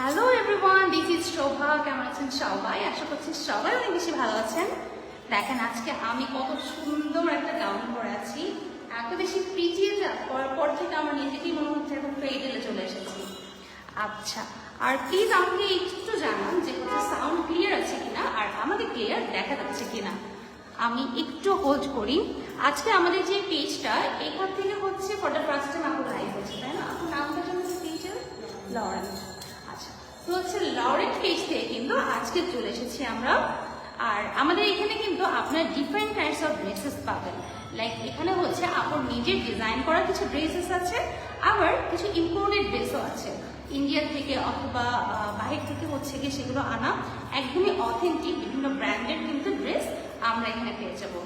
Hello everyone, this is শোভা। কেমন আছেন সবাই? আশা করছি সবাই অনেক বেশি ভালো আছেন। দেখেন আজকে আমি কত সুন্দর একটা গাউন পরে আছি। এত বেশি প্রিটি পরার পর থেকে আমার নিজেকেই মনে হচ্ছে এখন ফেডেলে চলে এসেছি। আচ্ছা, আর প্লিজ আমাকে একটু জানান যে হচ্ছে সাউন্ড ক্লিয়ার আছে কিনা আর আমাকে ক্লিয়ার দেখা যাচ্ছে কিনা। আমি একটু হোল্ড করি। আজকে আমাদের যে পেজটা এখান থেকে হচ্ছে ফর দ্য ফার্স্ট টাইম আপনার লাইভ হচ্ছে, তাই না? আপনার নামটা জানতে পেজের লরেন্ট। আচ্ছা, তো হচ্ছে লরেন্ট পেজ থেকে কিন্তু আজকে চলে এসেছি আমরা। আর আমাদের এখানে কিন্তু আপনার ডিফারেন্ট টাইপস অফ ড্রেসেস পাবেন। লাইক এখানে হচ্ছে আপনার নিজের ডিজাইন করা কিছু ড্রেসেস আছে, আবার কিছু ইম্পোর্টেড ড্রেসও আছে ইন্ডিয়া থেকে অথবা বাহির থেকে হচ্ছে গিয়ে সেগুলো আনা একদমই অথেন্টিক বিভিন্ন ব্র্যান্ডের কিন্তু ড্রেস আমরা এখানে পেয়ে যাবো।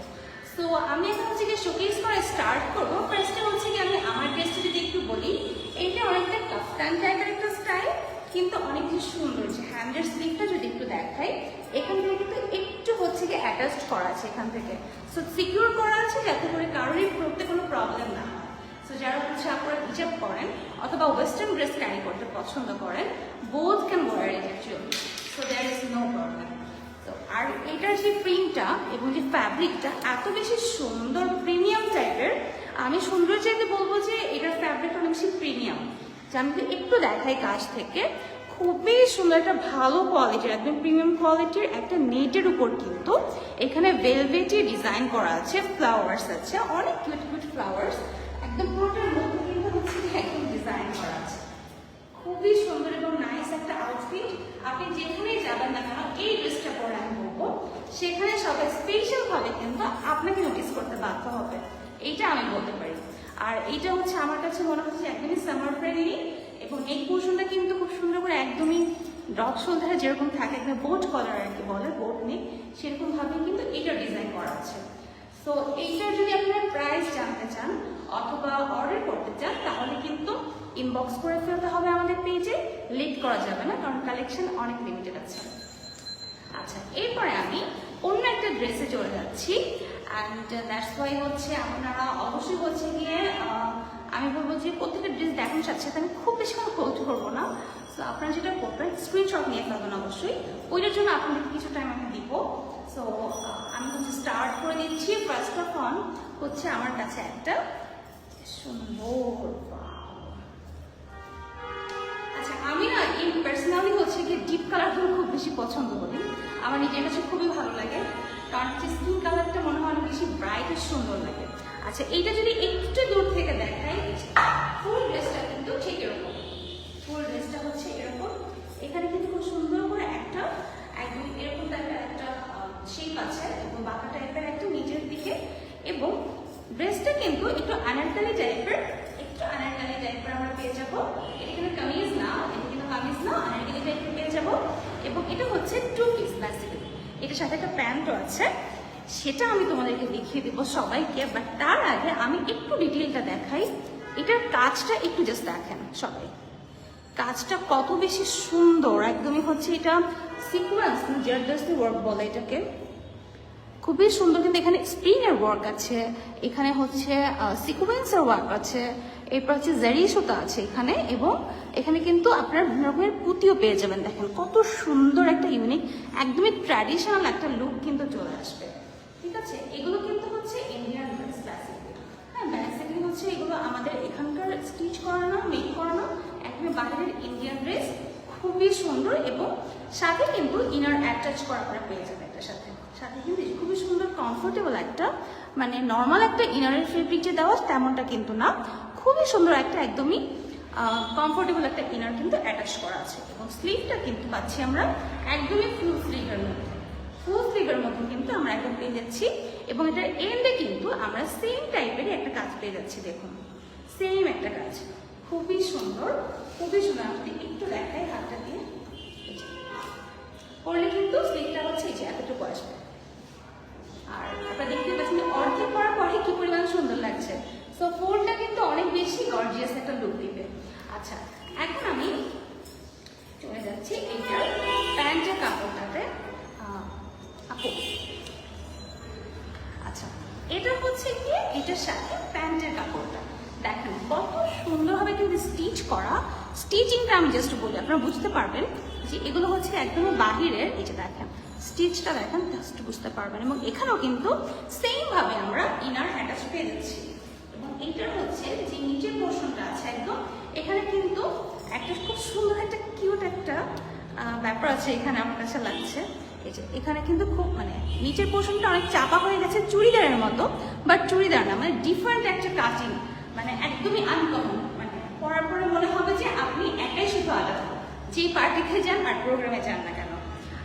সো আমি এখন হচ্ছে গিয়ে শোকেস করা স্টার্ট করবো। ফার্স্টে হচ্ছে গিয়ে আমি আমার ড্রেসটা যদি একটু বলি, এইটা অনেকটা কাফতান টাইপের একটা স্টাইল, কিন্তু অনেক বেশি সুন্দর। যে হ্যান্ডের স্লিভটা যদি একটু দেখাই, এখান থেকে কিন্তু একটু হচ্ছে গিয়ে অ্যাটাচড করা আছে এখান থেকে। সো সিকিউর করা আছে যাতে করে কারোরই পড়তে কোনো প্রবলেম না হয়। সো যারা হচ্ছে আপনারা হিজাব করেন অথবা ওয়েস্টার্ন ড্রেস ক্যারি করতে পছন্দ করেন, both can wear it actually. So there is no problem. তো আর এটার যে প্রিন্টটা এবং যে ফ্যাব্রিকটা এত বেশি সুন্দর, প্রিমিয়াম টাইপের। আমি সুন্দর চাইতে বলবো যে এটার ফ্যাব্রিকটা অনেক বেশি প্রিমিয়াম। যে আমি একটু দেখাই কাছ থেকে, খুবই সুন্দর একটা ভালো কোয়ালিটির, একদম প্রিমিয়াম কোয়ালিটির একটা নেটের উপর কিন্তু এখানে ভেলভেটি ডিজাইন করা আছে, ফ্লাওয়ার্স আছে, অনেক কিউট কিউট ফ্লাওয়ার্স, একদম পুরোটার মধ্যে কিন্তু হচ্ছে একদম ডিজাইন করা আছে। খুবই সুন্দর এবং নাইস একটা আউটফিট। আপনি যেখানেই যাবেন না কেন এই ড্রেসটা পরে আমি বলবো সেখানে সবাই স্পেশাল ভাবে কিন্তু আপনাকে নোটিস করতে বাধ্য হবে, এইটা আমি বলতে পারি। আর এইটা হচ্ছে আমার কাছে মনে হচ্ছে একদমই সামার ফ্রেন্ডলি এবং এই পোর্শনটা কিন্তু খুব সুন্দর করে একদমই ডগ শোল্ডারে যেরকম থাকে একটা বোট কলার আর কি বলে, বোট নেক, সেরকম ভাবে কিন্তু এটা ডিজাইন করা আছে। তো এইটার যদি আপনারা প্রাইস জানতে চান অথবা অর্ডার করতে চান তাহলে কিন্তু ইনবক্স করে ফেলতে হবে আমাদের পেজে, লেট করা যাবে না কারণ কালেকশন অনেক লিমিটেড আছে। আচ্ছা, এরপরে আমি অন্য একটা ড্রেসে চলে যাচ্ছি অ্যান্ড দ্যাটস ওয়াই হচ্ছে আপনারা অবশ্যই হচ্ছে গিয়ে আমি বলবো যে প্রত্যেকটা ড্রেস দেখানোর সাথে সাথে আমি খুব বেশিক্ষণ হোল্ড করবো না। সো আপনারা যেটা করবেন স্ক্রিনশট নিয়ে ফেলবেন অবশ্যই, ওইটার জন্য আপনাদেরকে কিছু টাইম আমি দিব। সো আমি হচ্ছে স্টার্ট করে দিচ্ছি। ফার্স্ট অফ অল হচ্ছে আমার কাছে একটা সুন্দর, আচ্ছা আমি না এই পার্সোনালি হচ্ছে গিয়ে ডিপ কালারগুলো খুব বেশি পছন্দ করি, আমার নিজের কাছে খুবই ভালো লাগে কারণ হচ্ছে স্কিন কালারটা মনে হয় অনেক বেশি ব্রাইট আর সুন্দর লাগে। আচ্ছা, এইটা যদি একটু দূর থেকে দেখাই, ফুল ড্রেসটা কিন্তু ঠিক এরকম, ফুল ড্রেসটা হচ্ছে এরকম। এখানে কিন্তু খুব সুন্দর করে একটা একদম এরকম টাইপের একটা শেপ আছে এবং বাঁকা টাইপের একটা নিচের দিকে, এবং ড্রেসটা কিন্তু একটু আনারকালি টাইপের, আমরা পেয়ে যাবো। এটা কিন্তু কামিজ না, এটা কিন্তু কামিজ না, আনারকালি টাইপের পেয়ে যাবো। এবং এটা হচ্ছে টু পিস বেসিক্যালি, এটার সাথে একটা প্যান্টও আছে, সেটা আমি তোমাদেরকে দেখিয়ে দেবো সবাইকে। বাট তার আগে আমি একটু ডিটেলটা দেখাই। এটার কাজটা একটু জাস্ট দেখেন সবাই, কাজটা কত বেশি সুন্দর। একদমই হচ্ছে এটা সিকোয়েন্স জারদস্তি ওয়ার্ক বলে এটাকে, খুবই সুন্দর। কিন্তু এখানে স্প্রিংয়ের ওয়ার্ক আছে, এখানে হচ্ছে সিকোয়েন্সের ওয়ার্ক আছে, এরপর হচ্ছে জারি সুতা আছে এখানে, এবং এখানে কিন্তু আপনারা বিভিন্ন রকমের পুঁতিও পেয়ে যাবেন। দেখেন কত সুন্দর একটা ইউনিক, একদমই ট্র্যাডিশনাল একটা লুক কিন্তু চলে আসবে। ঠিক আছে, এগুলো কিন্তু হচ্ছে ইন্ডিয়ান ড্রেস বেসিক্যালি। হ্যাঁ, বেসিক্যালি হচ্ছে এগুলো আমাদের এখানকার স্টিচ করানো, মেক করানো, একদমই বাইরের ইন্ডিয়ান ড্রেস, খুবই সুন্দর। এবং সাথে কিন্তু ইনার অ্যাটাচ করা আপনারা পেয়ে যাবেন এটার সাথে। সাথে কিন্তু খুবই সুন্দর কমফোর্টেবল একটা, মানে নর্মাল একটা ইনারের ফেব্রিক যে দেওয়া তেমনটা কিন্তু না, খুবই সুন্দর একটা একদমই কমফোর্টেবল একটা ইনার কিন্তু অ্যাটাচ করা আছে। এবং স্লিভটা কিন্তু পাচ্ছি আমরা একদমই ফুল স্লিভের মধ্যে, ফুল স্লিভের মধ্যে কিন্তু আমরা একদম পেয়ে যাচ্ছি। এবং এটার এন্ডে কিন্তু আমরা সেম টাইপেরই একটা কাজ পেয়ে যাচ্ছি, দেখুন সেম একটা কাজ, খুবই সুন্দর, খুবই সুন্দর। আমি একটু দেখাই হাতটা দিয়ে, পরলে কিন্তু স্লিভটা হচ্ছে এই যে এতটুকু আসবে। আর আপনারা দেখতে পাচ্ছেন অর্ধেক করার পরে কি পরিমাণ সুন্দর লাগছে। সো ফুলটা কিন্তু অনেক বেশি গর্জিয়াস একটা লুক দিবে। আচ্ছা, এখন আমি চলে যাচ্ছি এইটার প্যান্টের কাপড়টাতে। আপু আচ্ছা, এটা হচ্ছে কি এটার সাথে প্যান্টের কাপড়টা দেখেন কত সুন্দরভাবে কিন্তু স্টিচ করা, স্টিচিংটা আমি জাস্ট বলি, আপনারা বুঝতে পারবেন যে এগুলো হচ্ছে একদমই বাহিরের। এই যে দেখেন স্টিচটা দেখেন, জাস্ট বুঝতে পারবেন। এবং এখানেও কিন্তু সেম ভাবে আমরা ইনার অ্যাটাচ পেয়ে যাচ্ছি। এবং এইটার হচ্ছে যে নিচের পোর্শনটা আছে একদম, এখানে কিন্তু একটা খুব সুন্দর একটা কিউট একটা ব্যাপার আছে এখানে আমার কাছে লাগছে। এই যে এখানে কিন্তু খুব মানে নিচের পোর্শনটা অনেক চাপা হয়ে গেছে চুড়িদারের মতো, বাট চুড়িদার না, মানে ডিফারেন্ট একটা কাটিং, মানে একদমই আনকমন। মানে পরার পরে মনে হবে যে আপনি একাই শুধু আলাদা, যে পার্টিতে যান আর প্রোগ্রামে যান না কেন।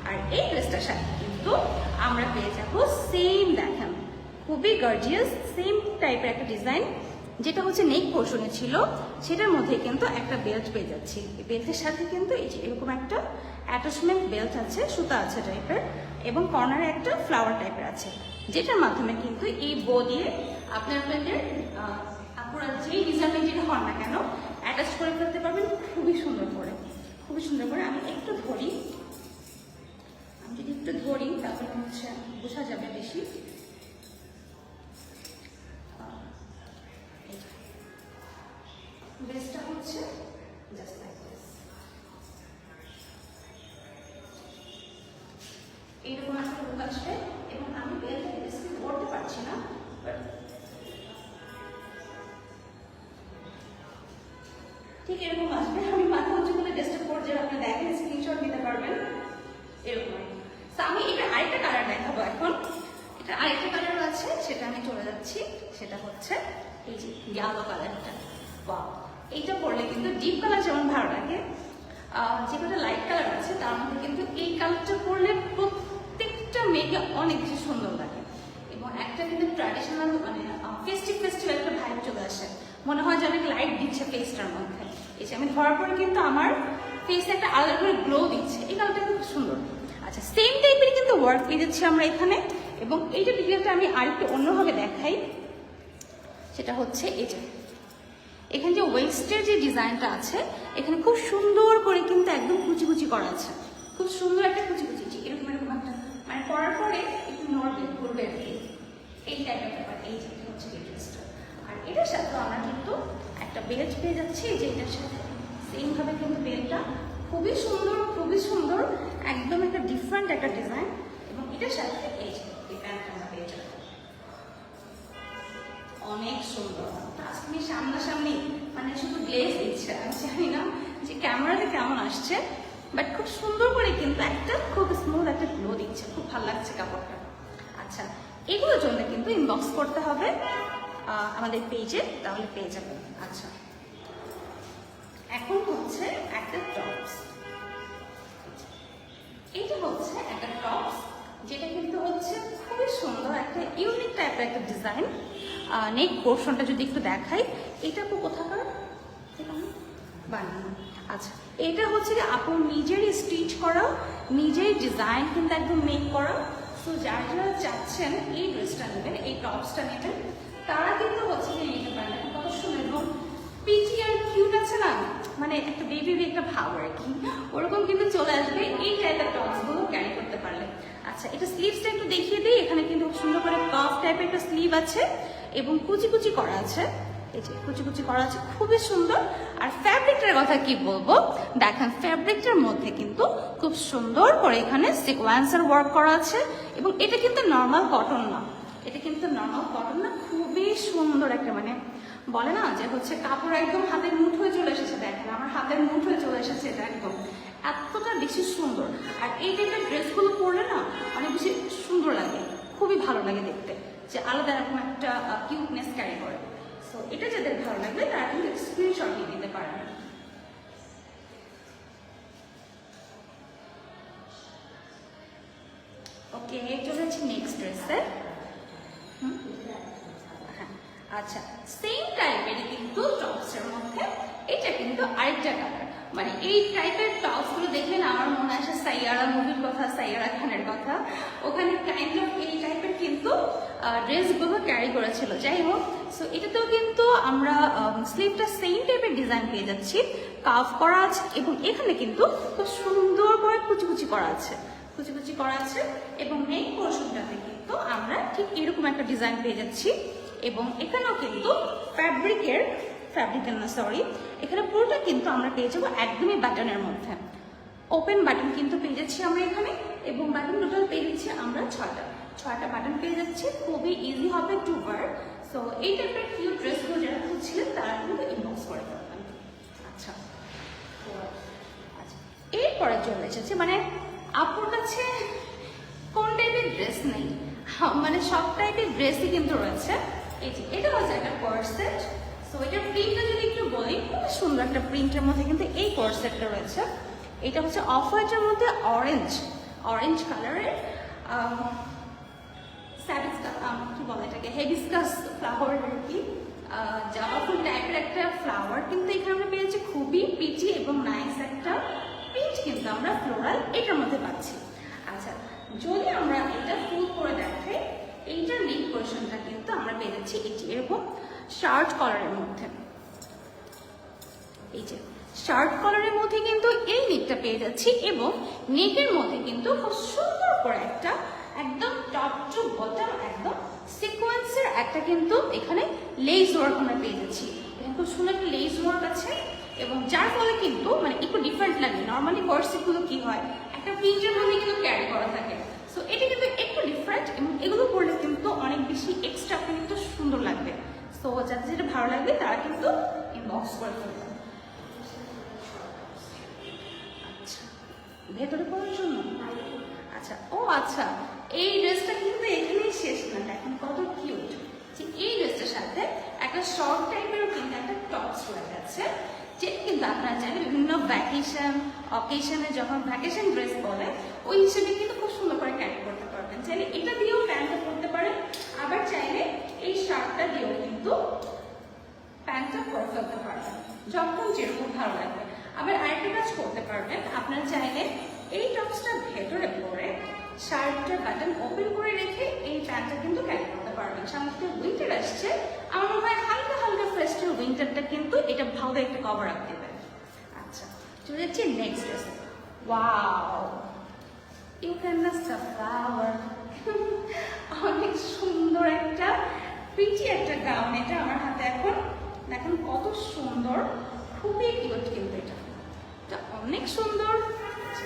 আর এই ড্রেসটার সাথে কিন্তু আমরা পেয়ে যাবো সেম দেখেন খুবই গর্জিয়াস সেম টাইপের একটা ডিজাইন, যেটা হচ্ছে নেক পোর্শনে ছিল, সেটার মধ্যে কিন্তু একটা বেল্ট পেয়ে যাচ্ছি। এই বেল্টের সাথে কিন্তু এই যে এরকম একটা অ্যাটাচমেন্ট বেল্ট আছে, সুতা আছে টাইপের, এবং কর্নারে একটা ফ্লাওয়ার টাইপের আছে, যেটার মাধ্যমে কিন্তু এই বো দিয়ে আপনাদের আপনারা যেই ডিজাইনটা হন না কেন অ্যাটাচ করে ফেলতে পারবেন খুবই সুন্দর করে, খুবই সুন্দর করে। আমি একটু ধরি, আমি যদি একটু ধরি তাহলে হচ্ছে বোঝা যাবে বেশি। ড্রেসটা হচ্ছে জাস্ট লাইক দিস, এইরকম একটা লুক আসবে। এবং আমি বেলটা বেশি পড়তে পারছি না, ঠিক এরকম আসবে। আমি মাথা উঁচু করে ড্রেসটা পরে যাবে, আপনি দেখেন স্ক্রিনশট নিতে পারবেন এরকম। তো আমি এটা আরেকটা কালার দেখাবো এখন, এটা আরেকটা কালার আছে, সেটা আমি চলে যাচ্ছি। সেটা হচ্ছে এই যে ইয়েলো কালারটা। বাহ, এইটা পরলে কিন্তু ডিপ কালার যেমন ভালো লাগে, যেগুলো লাইট কালার আছে তার মধ্যে কিন্তু এই কালারটা পরলে প্রত্যেকটা মেয়েকে অনেক বেশি সুন্দর লাগে। এবং একটা কিন্তু ট্র্যাডিশনাল মানে ফেস্টিভ একটা ভাইব চলে আসে, মনে হয় যে অনেক লাইট দিচ্ছে ফেসটার মধ্যে। এই যে আমি ধরার পরে কিন্তু আমার ফেসে একটা আলাদা করে গ্লো দিচ্ছে, এই কালারটা খুব সুন্দর। আচ্ছা, সেম টাইপের কিন্তু ওয়ার্ক পেয়ে যাচ্ছি আমরা এখানে। এবং এইটা ডিটেলটা আমি আরেকটু অন্যভাবে দেখাই, সেটা হচ্ছে এই যে এখানে যে ওয়েস্টের যে ডিজাইনটা আছে, এখানে খুব সুন্দর করে কিন্তু একদম কুচি কুচি করা আছে, খুব সুন্দর একটা কুচি কুচি এরকম এরকম একটা, মানে পরার পরে একটু নড়বে ঘুরবে আর কি, এই টাইপের ব্যাপার। এই যে হচ্ছে এই ড্রেসটা। আর এটার সাথে আমরা কিন্তু একটা বেল্ট পেয়ে যাচ্ছি, যে এটার সাথে সেম ভাবে কিন্তু বেল্টটা খুবই সুন্দর, খুবই সুন্দর, একদম একটা ডিফারেন্ট একটা ডিজাইন। এবং এটার সাথে এই যে এই প্যান্টটা আমরা পেয়ে যাবো, অনেক সুন্দর। আপনি সামনাসামনি মানে শুধু গ্লেজ দিচ্ছে, আমি জানি না যে ক্যামেরাতে কেমন আসছে, বাট খুব সুন্দর করে কিন্তু একটা খুব স্মুথ একটা গ্লো দিচ্ছে, খুব ভালো লাগছে কাপড়টা। আচ্ছা, এগুলোর জন্য কিন্তু ইনবক্স করতে হবে আমাদের পেজে, তাহলে পেয়ে যাবেন। আচ্ছা, এখন হচ্ছে একটা টপস। এইটা হচ্ছে একটা টপস, যেটা কিন্তু হচ্ছে খুবই সুন্দর একটা ইউনিক টাইপের একটা ডিজাইন। নেক পোর্শনটা যদি একটু দেখাই, এটা আপু কোথাকার বানানো? আচ্ছা, এটা হচ্ছে যে আপু নিজেরই স্টিচ করা, নিজেই ডিজাইন কিন্তু একদম মেক করা। সো যারা যারা চাচ্ছেন এই ড্রেসটা নেবেন, এই টপসটা নেবেন, তারা কিন্তু হচ্ছে যে নিতে পারেন। কত সুন্দর এবং পিটি আর কিউট আছে না, মানে একটা বেবি একটা ভাব আর কি, ওরকম কিন্তু চলে আসবে এই টাইপের টপসগুলো ক্যারি করতে পারলে। আচ্ছা, এটা স্লিভসটা একটু দেখিয়ে দিই। এখানে কিন্তু সুন্দর করে কাফ টাইপের একটা স্লিভ আছে এবং কুচি কুচি করা আছে, এই যে কুচি কুচি করা আছে, খুবই সুন্দর। আর ফ্যাব্রিকটার কথা কি বলবো, দেখেন ফ্যাব্রিকটার মধ্যে কিন্তু খুব সুন্দর করে এখানে সিকোয়েন্সের ওয়ার্ক করা আছে। এবং এটা কিন্তু নর্মাল কটন না, এটা কিন্তু নর্মাল কটন না, খুবই সুন্দর একটা, মানে বলে না যে হচ্ছে কাপড় একদম হাতের মুঠোয় চলে এসেছে। দেখেন আমার হাতের মুঠোয় চলে এসেছে, এটা একদম এতটা বেশি সুন্দর। আর এই টাইপের ড্রেসগুলো পরলে না অনেক বেশি সুন্দর লাগে, খুবই ভালো লাগে দেখতে, যে আলাদা এরকম একটা কিউটনেস ক্যারি করে। সো এটা যাদের ভালো লাগবে তারা কিন্তু স্ক্রিনশট নিয়ে নিতে পারেন। ওকে, চলে যাচ্ছি নেক্সট ড্রেসে। আচ্ছা, সেম টাইপেরই কিন্তু টপসের মধ্যে এটা কিন্তু আরেকটা কালার, মানে এই টাইপের টপসগুলো দেখলে না আমার মনে আসে সাইয়ারা মুভির কথা, সাইয়ারা খানের কথা। ওখানে কাইন্ড অফ এই টাইপের কিন্তু ড্রেসগুলো ক্যারি করেছিল। যাই হোক, সো এটাতেও কিন্তু আমরা স্লিভটা সেম টাইপের ডিজাইন পেয়ে যাচ্ছি, কাফ করা আছে এবং এখানে কিন্তু খুব সুন্দর করে কুচি কুচি করা আছে, কুচি কুচি করা আছে। এবং নেক পোর্শনটাতে কিন্তু আমরা ঠিক এরকম একটা ডিজাইন পেয়ে যাচ্ছি। এবং এখানেও কিন্তু ফ্যাব্রিকের ফ্যাব্রিকের না সরি, এখানে পুরোটা কিন্তু আমরা পেয়ে যাবো একদমই বাটনের মধ্যে। ওপেন বাটন কিন্তু পেয়ে যাচ্ছি আমরা এখানে, এবং বাটন টোটাল পেয়ে যাচ্ছি আমরা 6টা বাটন পেয়ে যাচ্ছি, খুবই ইজি হবে টু ওয়ার। সো এই টাইপের কিউট ড্রেসগুলো যারা খুঁজছিলেন তারা কিন্তু ইনবক্স করে ফেলবেন। আচ্ছা আচ্ছা, এরপরে চলে এসেছে মানে আপুর কাছে কোন টাইপের ড্রেস নেই, মানে সব টাইপের ড্রেসই কিন্তু রয়েছে। এই যে এটা হচ্ছে একটা কোর্সেট। সো এটার প্রিন্টটা যদি একটু বলি, খুব সুন্দর একটা প্রিন্টের মধ্যে কিন্তু এই কোর্সেটটা রয়েছে। এটা হচ্ছে অফ হোয়াইটের মধ্যে অরেঞ্জ কালারের কি বলে এটাকে, হেবিস্কাস ফ্লাওয়ার আর কি, জামা ফুল টাইপের একটা ফ্লাওয়ার কিন্তু এখানে আমরা পেয়েছি। খুবই পিটি এবং নাইস একটা প্রিন্ট কিন্তু আমরা ফ্লোরাল এটার মধ্যে পাচ্ছি। আচ্ছা, যদি আমরা এটা ফুল করে দেখাই, এইটার নেক পোর্শনটা কিন্তু আমরা পেয়ে যাচ্ছি এই যে এরকম শার্ট কলারের মধ্যে। এই যে শার্ট কলারের মধ্যে কিন্তু এই নেকটা পেয়ে যাচ্ছি, এবং নেকের মধ্যে কিন্তু খুব সুন্দর করে একটা একদম টপ টু বটম একদম সিকোয়েন্সের একটা কিন্তু এখানে লেস ওয়ার্ক আমরা পেয়ে যাচ্ছি। এখানে খুব সুন্দর একটা লেস ওয়ার্ক আছে, এবং যার ফলে কিন্তু মানে একটু ডিফারেন্ট লাগে। নর্মালি কোর্সেটগুলো কি হয়, একটা প্রিন্টের মধ্যে কিন্তু ক্যারি করা থাকে। সো এটা কিন্তু একটু ডিফারেন্ট, এবং এগুলো পরলে কিন্তু অনেক বেশি এক্সট্রা কিন্তু সুন্দর লাগবে। সো যাদের যেটা ভালো লাগবে তারা কিন্তু ইনবক্স করে ফেলবে। আচ্ছা, ভেতরে পড়ার জন্য আচ্ছা, ও আচ্ছা, এই ড্রেসটা কিন্তু এখানেই শেষ না, দেখেন কত কিউট। যে এই ড্রেসটার সাথে একটা শর্ট টাইপের কিন্তু একটা টপস রয়ে গেছে, যেটা কিন্তু আপনারা চাইলে বিভিন্ন ভ্যাকেশন অকেশনে যখন ভ্যাকেশন ড্রেস বলে ওই হিসেবে কিন্তু খুব সুন্দর করে ক্যারি করতে পারবেন। চাইলে এটা দিয়েও প্যান্টটা পরতে পারেন, আবার চাইলে এই শার্টটা দিয়েও কিন্তু প্যান্টটা পরে ফেলতে পারবেন, যখন যেরকম ভালো লাগবে। আবার আরেকটা কাজ করতে পারবেন, আপনারা চাইলে এই টপসটা ভেতরে পরে শার্টটার বাটন ওপেন করে রেখে এই প্যান্টটা কিন্তু ক্যারি করতে পারবেন। সামনে উইন্টার আসছে, আমার মনে হয় হালকা হালকা ফ্রেস্টের উইন্টারটা কিন্তু এটা ভালো একটা কভার আপ দেবে। আচ্ছা, চলে যাচ্ছি নেক্সট ড্রেসে। Wow, you can the flower, অনেক সুন্দর একটা পিচি একটা গাউন এটা আমার হাতে এখন। দেখুন কত সুন্দর, খুবই কিউট কিন্তু এটা অনেক সুন্দর।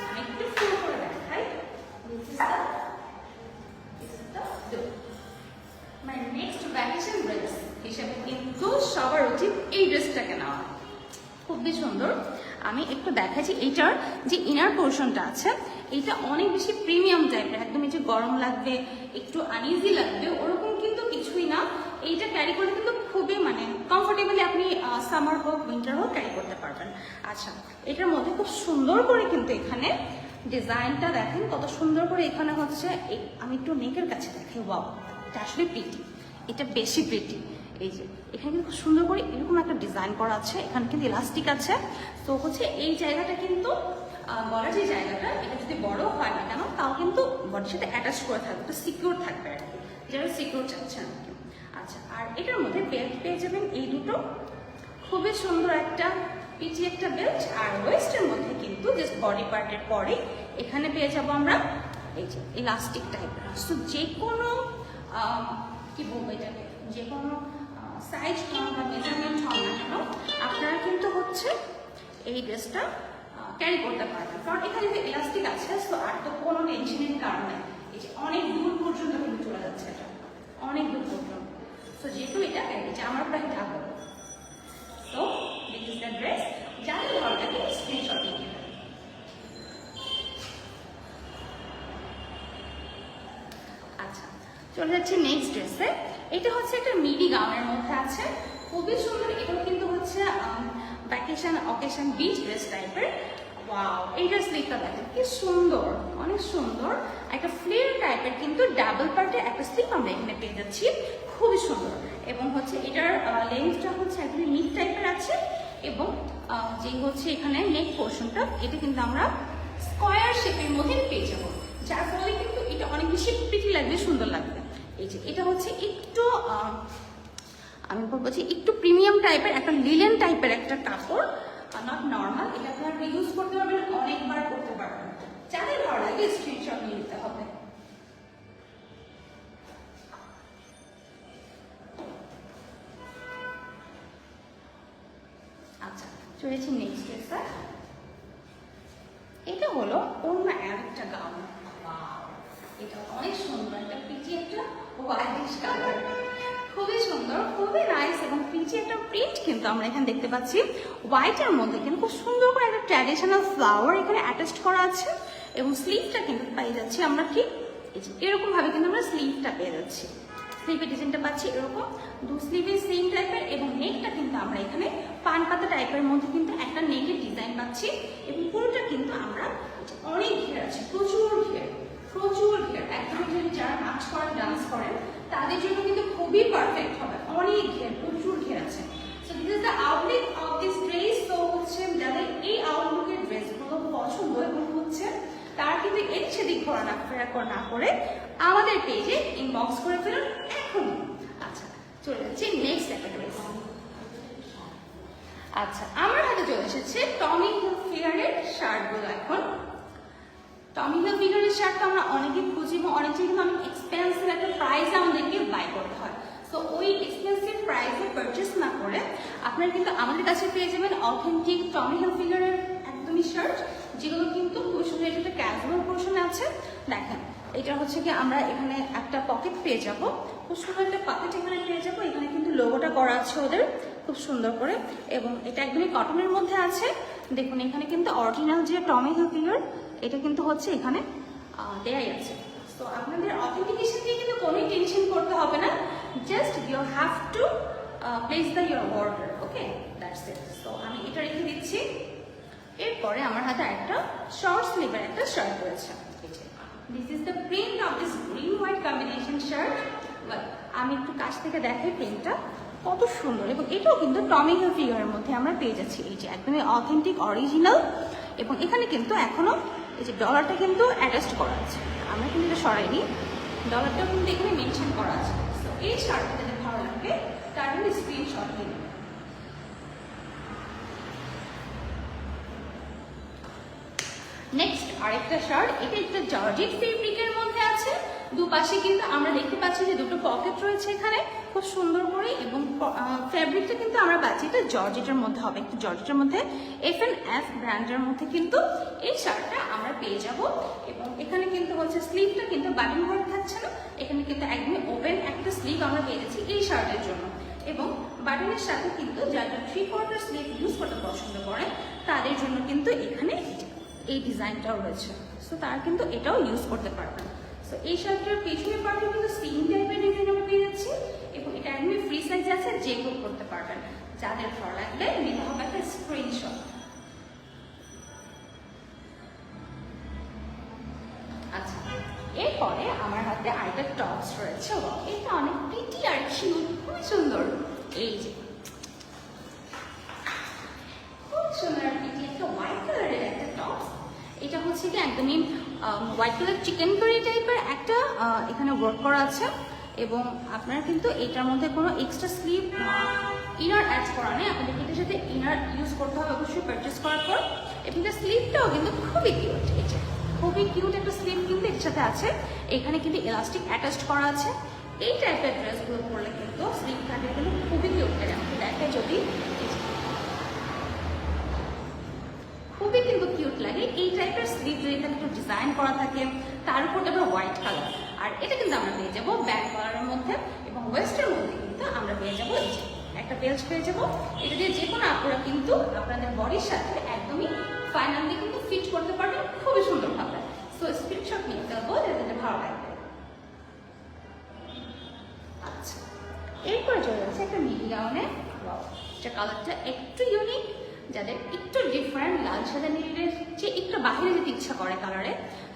আমি একটু ফুল করে দেখাই। মাই নেক্সট ভ্যাকেশন ড্রেস হিসেবে কিন্তু সবার উচিত এই ড্রেসটাকে নেওয়া, খুবই সুন্দর। আমি একটু দেখাচ্ছি, এইটার যে ইনার পোর্শনটা আছে এটা অনেক বেশি প্রিমিয়াম টাইপের, একদম এই যে গরম লাগবে একটু আনইজি লাগবে ওরকম কিন্তু কিছুই না। এইটা ক্যারি করলে কিন্তু খুবই মানে কমফোর্টেবলি আপনি সামার হোক উইন্টার হোক ক্যারি করতে পারবেন। আচ্ছা, এটার মধ্যে খুব সুন্দর করে কিন্তু এখানে ডিজাইনটা দেখেন কত সুন্দর করে এখানে হচ্ছে। আমি একটু নেকের কাছে দেখাই, ওয়াও, এটা আসলে প্রিটি, এটা বেশি প্রিটি। এই যে এখানে কিন্তু খুব সুন্দর করে এরকম একটা ডিজাইন করা আছে, এখানে কিন্তু ইলাস্টিক আছে। তো হচ্ছে এই জায়গাটা কিন্তু গলার যে জায়গাটা এটা যদি বড় হয় না কেন তাও কিন্তু বডির সাথে অ্যাটাচ করে থাকবে, তো সিকিউর থাকবে আর কি, যারা সিকিউর চাচ্ছেন আর কি। আচ্ছা, আর এটার মধ্যে বেল্ট পেয়ে যাবেন এই দুটো, খুবই সুন্দর একটা পিচি একটা বেল্ট। আর ওয়েস্টের মধ্যে কিন্তু জাস্ট বডি পার্টের পরে এখানে পেয়ে যাবো আমরা এই যে ইলাস্টিক টাইপের। তো যে কোনো কি বলবো এটাকে, যে কোনো সাইজ বা মেজারমেন্ট হন না কেন আপনারা কিন্তু হচ্ছে এই ড্রেসটা ক্যারি করতে পারবেন, কারণ এখানে যে ইলাস্টিক আছে। তো আর তো কোনো টেনশনের কারণ নেই, এই যে অনেক দূর পর্যন্ত কিন্তু চলে যাচ্ছে, এটা অনেক দূর পর্যন্ত। তো যেহেতু এটা যে আমার প্রায় ঢাকা, তো দিস ইজ দ্য ড্রেস। যাদের ভালো লাগে স্ক্রিনশট নিয়ে নেবেন। আচ্ছা, চলে যাচ্ছে নেক্সট ড্রেসে। এটা হচ্ছে একটা মিডি গাউনের মধ্যে আছে, খুবই সুন্দর। এটাও কিন্তু হচ্ছে ভ্যাকেশন অকেশন বিচ ড্রেস টাইপের। ওয়াও, এই ড্রেস স্লিপটা দেখেন কি সুন্দর, অনেক সুন্দর। একটা ফ্লেয়ার টাইপের কিন্তু ডাবল পার্টে একটা স্লিপ আমরা এখানে পেয়ে যাচ্ছি, খুবই সুন্দর। এবং হচ্ছে এটার লেন্থটা হচ্ছে একদম মিড টাইপের আছে, এবং যে হচ্ছে এখানে নেক পোর্শনটা এটা কিন্তু আমরা স্কোয়ার শেপের মধ্যে পেয়ে যাবো, যার ফলে কিন্তু এটা অনেক বেশি প্রিটি লাগবে, সুন্দর লাগবে। এই যে এটা হচ্ছে একটু আমি বলবো যে একটু প্রিমিয়াম টাইপের একটা লিলেন টাইপের একটা কাপড়, নট নর্মাল। এটা আপনারা ইউজ করতে পারবেন, অনেকবার করতে পারবেন। যাদের ভালো লাগে স্ক্রিনশট নিয়ে নিতে হবে। আচ্ছা, চলেছি নেক্সট ড্রেসটা। এটা হলো অন্য আরেকটা গাউন। এটা অনেক সুন্দর, একটা পিচি একটা হোয়াইটিশ কালার, খুবই সুন্দর, খুবই নাইস এবং পিচি একটা প্রিন্ট কিন্তু আমরা এখানে দেখতে পাচ্ছি। হোয়াইটের মধ্যে কিন্তু খুব সুন্দর করে একটা ট্র্যাডিশনাল ফ্লাওয়ার এখানে অ্যাটাচ করা আছে এবং স্লিভটা কিন্তু পেয়ে যাচ্ছি আমরা ঠিক এরকম ভাবে কিন্তু আমরা স্লিভটা পেয়ে যাচ্ছি। স্লিভের ডিজাইনটা পাচ্ছি এরকম, দু স্লিভের সেম টাইপের এবং নেকটা কিন্তু আমরা এখানে পান পাতা টাইপের মধ্যে কিন্তু একটা নেকের ডিজাইন পাচ্ছি এবং পুরোটা কিন্তু আমরা অনেক ঘের আছে, প্রচুর ঘের, প্রচুর ঘের। একদমই যদি যারা নাচ করেন, ডান্স করেন তাদের জন্য কিন্তু খুবই পারফেক্ট হবে, অনেক ঘের, প্রচুর ঘের আছে। So this is the Outlook of this dress. তো হচ্ছে যাদের এই আউটলুকের ড্রেসগুলো পছন্দ এবং হচ্ছে তারা কিন্তু এদিক সেদিক ঘোরাফেরা না করে আমাদের পেজে ইনবক্স করে ফেলুন এখন। আচ্ছা, চলে যাচ্ছি নেক্সট একটা ড্রেস। আচ্ছা, আমার হাতে চলে এসেছে টমি হিলফিগারের শার্টগুলো। এখন টমি হিলফিগারের শার্ট তো আমরা অনেকে খুঁজি এবং অনেকটা কিন্তু অনেক এক্সপেন্সিভ একটা প্রাইসে আমাদেরকে বাই করতে হয়। সো ওই এক্সপেন্সিভ প্রাইসে পারচেস না করে আপনারা কিন্তু আমাদের কাছে পেয়ে যাবেন অথেন্টিক টমি হিলফিগারের একদমই শার্ট, যেগুলো কিন্তু খুব সুন্দর একটা ক্যাজুয়াল পোর্শনে আছে। দেখেন, এটা হচ্ছে কি আমরা এখানে একটা পকেট পেয়ে যাব, খুব সুন্দর একটা পকেট এখানে পেয়ে যাবো। এখানে কিন্তু লোগোটা করা আছে ওদের খুব সুন্দর করে এবং এটা একদমই কটনের মধ্যে আছে। দেখুন এখানে কিন্তু অরিজিনাল যে টমি হিলফিগার এটা কিন্তু হচ্ছে এখানে দেয়াই আছে। সো আপনাদের অথেন্টিকেশন নিয়ে কিন্তু কোনোই টেনশন করতে হবে না, just you have to place the your order, okay, that's it. So আমি এটা রেখে দিচ্ছি। এরপরে আমার হাতে একটা শর্ট স্লিভের একটা শার্ট রয়েছে। This is the print of this green white combination shirt. আমি একটু কাছ থেকে দেখাই প্রিন্টটা কত সুন্দর এবং এটাও কিন্তু টমি হিলফিগারের মধ্যে আমরা পেয়ে যাচ্ছি। এই যে একদমই অথেন্টিক অরিজিনাল এবং এখানে কিন্তু এখনো এই যে ডলারটা কিন্তু অ্যাটাচড করা আছে, আমরা কিন্তু এটা সরাইনি, ডলারটাও কিন্তু এখানে মেনশন করা আছে। তো এই শার্টটা যদি ভালো লাগে তার জন্য স্ক্রিনশট নিন। নেক্সট আরেকটা শার্ট, এটা একটা জর্জেট ফেব্রিকের মধ্যে আছে। দুপাশে কিন্তু আমরা দেখতে পাচ্ছি যে দুটো পকেট রয়েছে এখানে খুব সুন্দর করে এবং ফেব্রিকটা কিন্তু আমরা পাচ্ছি এটা জর্জেটের মধ্যে হবে, একটু জর্জেটের মধ্যে F&F ব্র্যান্ডের মধ্যে কিন্তু এই শার্টটা আমরা পেয়ে যাব এবং এখানে কিন্তু হচ্ছে স্লিভটা কিন্তু বাটন ওয়ার্ক থাকছে না, এখানে কিন্তু একদমই ওপেন একটা স্লিভ আমরা পেয়ে যাচ্ছি এই শার্টের জন্য এবং বাটনের সাথে কিন্তু যারা 3/4 স্লিভ ইউজ করতে পছন্দ করেন তাদের জন্য কিন্তু এখানে এই ডিজাইনটাও রয়েছে। সো তারা কিন্তু এটাও ইউজ করতে পারবেন। সো এই শার্টটার পেছনের পার্টে কিন্তু সেম টাইপের ডিজাইন আমরা পেয়ে যাচ্ছি এবং এটা একদমই ফ্রি সাইজ আছে, যে কেউ করতে পারবেন। যাদের ভালো লাগবে নিতে হবে একটা স্ক্রিনশট। আচ্ছা, এরপরে আমার হাতে আরেকটা টপস রয়েছে। এটা অনেক প্রিটি আর কিউট, খুবই সুন্দর। এই যে খুব সুন্দর প্রিটি একটা হোয়াইট কালারের একটা টপস। এটা হচ্ছে কি একদমই হোয়াইট কালার চিকেন কারি টাইপের একটা এখানে ওয়ার্ক করা আছে এবং আপনারা কিন্তু এটার মধ্যে কোনো এক্সট্রা স্লিভ ইনার অ্যাড করা নেই, আপনাদেরকে এটার সাথে ইনার ইউজ করতে হবে অবশ্যই পারচেস করার পর। এবং এটা স্লিভটাও কিন্তু খুবই কিউট, এই যে খুবই কিউট একটা স্লিভ কিন্তু এর সাথে আছে। এখানে কিন্তু ইলাস্টিক অ্যাটাচড করা আছে। এই টাইপের ড্রেসগুলো পরলে কিন্তু স্লিভ কাটে কিন্তু খুবই কিউট লাগে। আমাকে দেখায় যদি খুবই কিন্তু কিউট লাগে এই টাইপের স্লিভ যদি এখানে একটু ডিজাইন করা থাকে, তার উপর আবার হোয়াইট কালার। আর এটা কিন্তু আমরা পেয়ে যাবো ব্যাক কালারের মধ্যে এবং ওয়েস্টের মধ্যে কিন্তু আমরা পেয়ে যাবো এই যে একটা বেল্ট পেয়ে যাবো। এটা দিয়ে যে কোনো আপনারা কিন্তু আপনাদের বডির সাথে একদমই ফাইনালি কিন্তু ফিট করতে পারবেন খুবই সুন্দরভাবে। সো স্ক্রিনশট নিয়ে ফেলবো যাতে ভালো লাগবে। আচ্ছা, এরপরে চলে যাচ্ছে একটা মিডি গাউনে। এটা কালারটা একটু ইউনিক, যাদের একটু ডিফারেন্ট লাল সাদা নীলের যে একটু বাহিরে যেতে ইচ্ছা করে কালারে,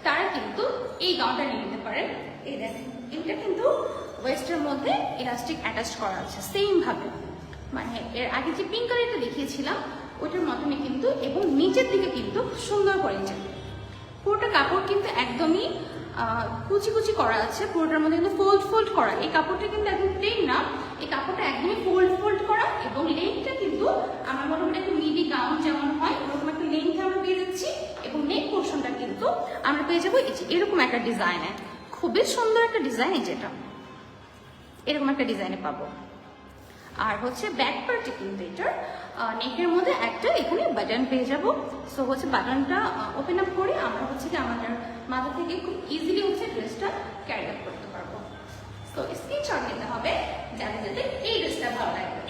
তারা কিন্তু এই গাউনটা নিয়ে নিতে পারেন। এই দেখেন, এটা কিন্তু ওয়েস্টের মধ্যে ইলাস্টিক অ্যাটাচ করা আছে সেম ভাবে, মানে এর আগে যে পিঙ্ক কালারটা দেখিয়েছিলাম ওইটার মতনই কিন্তু, এবং নিচের দিকে কিন্তু সুন্দর করে যায়। পুরোটা কাপড় কিন্তু একদমই কুচি কুচি করা আছে, পুরোটার মধ্যে কিন্তু ফোল্ড করা। এই কাপড়টা কিন্তু একদম প্লেন না, এই কাপড়টা একদমই ফোল্ড করা এবং লেন্থটা কিন্তু আমার মোটামুটি একটা মিডি গাউন যেমন হয় ওরকম একটা লেন্থ আমরা পেয়ে যাচ্ছি এবং নেক পোর্শনটা কিন্তু আমরা পেয়ে যাবো এরকম একটা ডিজাইনে, খুবই সুন্দর একটা ডিজাইন। যেটা এরকম একটা ডিজাইনে পাবো। আর হচ্ছে ব্যাক পার্টে কিন্তু এটার নেকের মধ্যে একটা এখানে বাটন পেয়ে যাব। সো হচ্ছে বাটনটা ওপেন আপ করে আমরা হচ্ছে কি আমাদের মাথা থেকে খুব ইজিলি হচ্ছে ড্রেসটা ক্যারি আউট করতে পারবো। সো স্ক্রিনশট নিতে হবে যাদের যাদের এই ড্রেসটা ভালো লাগবে।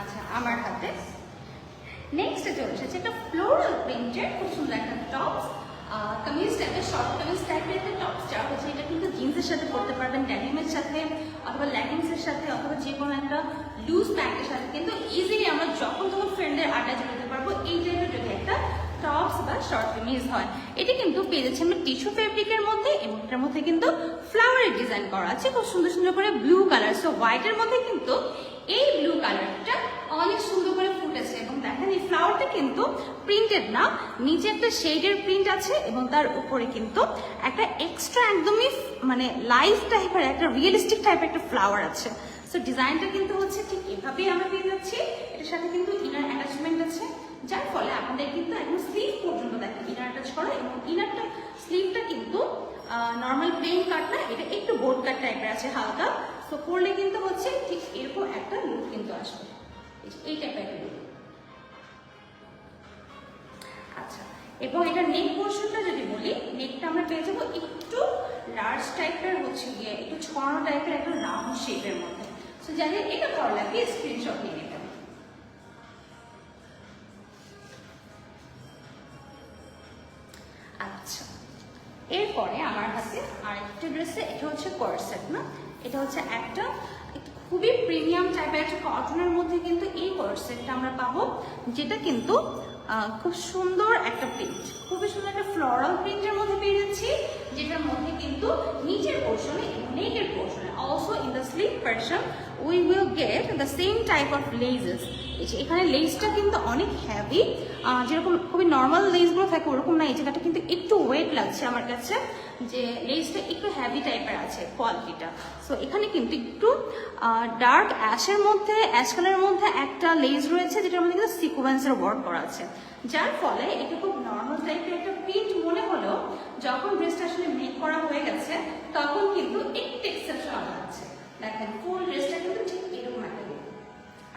আচ্ছা, আমার হাতে নেক্সট চলে এসেছে একটা ফ্লোরাল প্রিন্টের খুব সুন্দর একটা টপস, কামিজ টাইপের, শর্ট কামিজ টাইপের একটা টপস, যা হচ্ছে এটা কিন্তু জিন্সের সাথে পরতে পারবেন, ড্যানিমের সাথে অথবা লেগিংসের সাথে অথবা যে কোনো একটা লুজ প্যান্টের সাথে কিন্তু ইজিলি আমরা যখন তখন ফ্রেন্ডের আড্ডা চলতে পারবো এই টাইপের যদি একটা টপস বা শর্ট কামিজ হয়। এটা কিন্তু পেয়ে যাচ্ছে আমরা টিস্যু ফেব্রিকের মধ্যে এবং এটার মধ্যে কিন্তু ফ্লাওয়ারের ডিজাইন করা আছে খুব সুন্দর সুন্দর করে ব্লু কালার। সো হোয়াইটের মধ্যে কিন্তু এই ব্লু কালারটা অনেক সুন্দর করে ফুটেছে এবং দেখেন এই ফ্লাওয়ারটা কিন্তু প্রিন্টেড না, নিচে একটা শেডের প্রিন্ট আছে এবং তার উপরে কিন্তু একটা এক্সট্রা একদমই মানে লাইভ টাইপের একটা রিয়েলিস্টিক টাইপের একটা ফ্লাওয়ার আছে। সো ডিজাইনটা কিন্তু হচ্ছে ঠিক এভাবেই আমরা পেয়ে যাচ্ছি। এটার সাথে কিন্তু ইনার অ্যাটাচমেন্ট আছে, যার ফলে আমাদের কিন্তু একদম স্লিভ পর্যন্ত দেখেন ইনার অ্যাটাচ করা এবং ইনারটা স্লিভটা কিন্তু নর্মাল প্লেন কাট না, এটা একটু বোর্ড কাট টাইপের আছে হালকা। সো পরলে কিন্তু হচ্ছে ঠিক এরকম একটা লুক কিন্তু আসবে, এই টাইপের একটা লুক। আচ্ছা, এবং এটা নেক পোর্শনটা যদি বলি, নেকটা আমরা পেয়ে যাবো একটু লার্জ টাইপের হচ্ছে গিয়ে একটু ছড়ানো টাইপের একটা রাউন্ড শেপের মধ্যে। সো যাদের এটা ভালো লাগে স্ক্রিনশট নিয়ে নেবেন। আচ্ছা, এরপরে আমার হাতে আরেকটা ড্রেসে, এটা হচ্ছে কর্সেট না, এটা হচ্ছে একটা খুবই প্রিমিয়াম টাইপের একটা কটনের মধ্যে কিন্তু এই কর্সেটটা আমরা পাবো, যেটা কিন্তু খুব সুন্দর একটা প্রিন্ট, খুবই সুন্দর একটা ফ্লোরাল প্রিন্টের মধ্যে পেয়ে যাচ্ছি, যেটার মধ্যে কিন্তু নিচের পোর্শনে এবং নেকের পোর্শনে also in the sleeve portion we will get the same type of laces. এখানে লেসটা কিন্তু অনেক হ্যাভি, যেরকম খুবই নর্মাল লেসগুলো থাকে ওরকম না, এই জায়গাটা কিন্তু একটু ওয়েট লাগছে আমার কাছে, যে লেসটা একটু হ্যাভি টাইপের আছে কোয়ালিটিটা। সো এখানে কিন্তু একটু ডার্ক অ্যাশের মধ্যে, অ্যাশ কালারের মধ্যে একটা লেস রয়েছে যেটার মধ্যে কিন্তু সিকোয়েন্সের ওয়ার্ক করা আছে, যার ফলে এটা খুব নর্মাল টাইপের একটা প্রিন্ট মনে হলো যখন ড্রেসটা আসলে মেক করা হয়ে গেছে তখন কিন্তু একটু এক্সেপশনাল লাগছে। দেখেন ফুল ড্রেসটা কিন্তু ঠিক এরকম একটা লুক।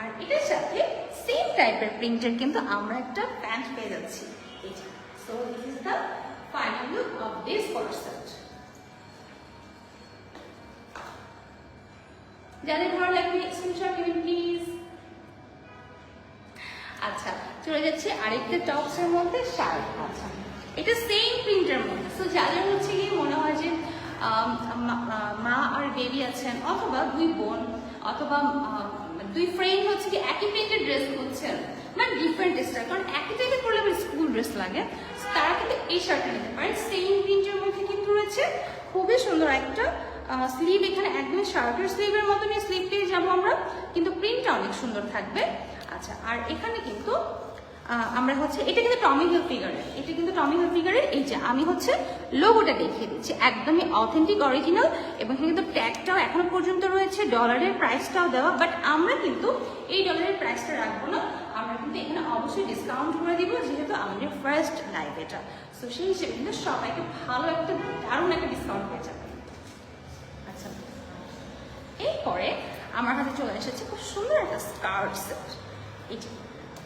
আর এটার সাথে সেম টাইপের প্রিন্টের কিন্তু আমরা একটা প্যান্ট পেয়ে যাচ্ছি। So this is the final look of this corset. যাদের ভালো লাগবে স্ক্রিনশট নেবেন প্লিজ। আচ্ছা, চলে যাচ্ছে আরেকটা টপসের মধ্যে শার্ট। আচ্ছা, এটা সেম প্রিন্টের মধ্যে। সো যাদের হচ্ছে গিয়ে মনে হয় যে মা আর বেবি আছেন অথবা দুই বোন অথবা দুই ফ্রেন্ড হচ্ছে কি একই প্রিন্টের ড্রেস খুঁজছেন মানে ডিফারেন্ট স্টাইল, কারণ একই টাইপের পরলে আবার স্কুল ড্রেস লাগে, তারা কিন্তু এই শার্টটা নিতে পারেন। সেম প্রিন্টের মধ্যে কিন্তু রয়েছে খুবই সুন্দর একটা স্লিভ, এখানে একদমই শার্টের স্লিভের মতনই স্লিভ পেয়ে যাবো আমরা, কিন্তু প্রিন্টটা অনেক সুন্দর থাকবে। আচ্ছা, আর এখানে কিন্তু আমরা হচ্ছে এটা কিন্তু টমি হিলফিগারের, এটা কিন্তু টমি হিলফিগারের, এই যে আমি হচ্ছে লোগোটা দেখিয়ে দিচ্ছি, একদমই অথেন্টিক অরিজিনাল এবং এখানে কিন্তু ট্যাগটাও এখনো পর্যন্ত রয়েছে, ডলারের প্রাইসটাও দেওয়া, বাট আমরা কিন্তু এই ডলারের প্রাইসটা রাখবো না, আমরা কিন্তু এখানে অবশ্যই ডিসকাউন্ট করে দিব যেহেতু আমাদের ফার্স্ট লাইভ এটা। সো সেই হিসেবে কিন্তু সবাইকে ভালো একটা দারুণ একটা ডিসকাউন্ট হয়ে যাবে। আচ্ছা, এরপরে আমার হাতে চলে এসেছে খুব সুন্দর একটা স্কার্ট সেট। এইটা